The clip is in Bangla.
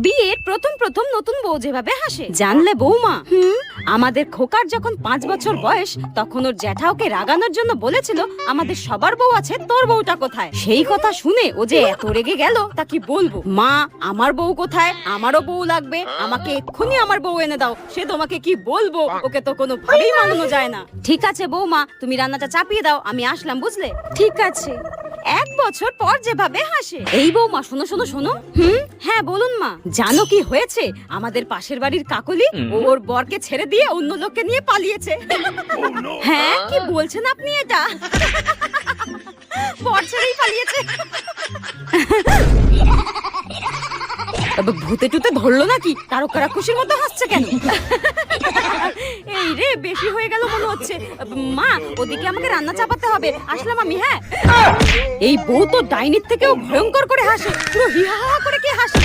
বিয়ের প্রথম প্রথম নতুন বউ যেভাবে হাসে জানলে বৌমা, আমাদের খোকার যখন 5 বছর বয়স তখন ওর জ্যাঠা ওকে রাগানোর জন্য বলেছিল আমাদের সবার বউ আছে, তোর বউটা কোথায়? সেই কথা শুনে ও যে এত রেগে গেল তা কি বলবো। মা, আমার বউ কোথায়? আমারও বউ লাগবে, আমাকে এক্ষুনি আমার বউ এনে দাও। সে তোমাকে কি বলবো, ওকে তো কোনো ভাবেই মানানো যায় না। ঠিক আছে বৌমা, তুমি রান্নাটা চাপিয়ে দাও, আমি আসলাম, বুঝলে? ঠিক আছে। 1 বছর পর যেভাবে হাসে। এই বৌমা, শোনো শোনো শোনো। হ্যাঁ বলুন মা। জানো কি হয়েছে? আমাদের পাশের বাড়ির কাকলি ওর বরকে ছেড়ে দিয়ে অন্য লোককে নিয়ে পালিয়েছে। হ্যাঁ, কি বলছেন আপনি এটা? বর ছেড়েই পালিয়েছে? ভূতে টুতে ধরলো নাকি? তারকারা খুশির মতো হাসছে কেন? এই রে, বেশি হয়ে গেল মনে হচ্ছে। মা, ওদিকে আমাকে রান্না চাপাতে হবে, আসলাম আমি। হ্যাঁ, এই বউ তো ডাইনির থেকেও ভয়ঙ্কর করে হাসে, পুরো হিহা করে কি হাসে।